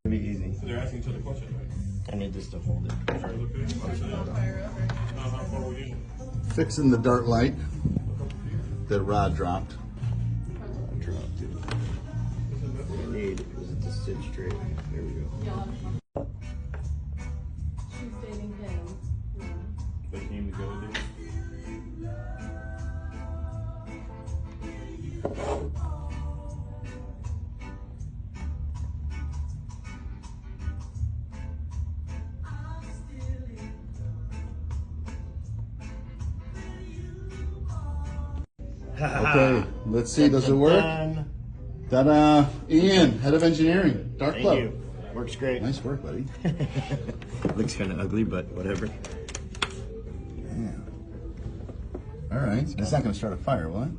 It'll be easy. So they're asking each other questions, right? I need this to hold it. Sure, look good. How far were you? Fixing the dart light A couple feet. that Rod dropped. I dropped it. What I need is it to sit straight. There we go. She's dating him. They came together, did Okay, let's see, does it work? Done. Ta-da! Ian, head of engineering, Dart Thank Club. you. Works great. Nice work, buddy. Looks kind of ugly, but whatever. Yeah. All right, that's not going to start a fire, will it?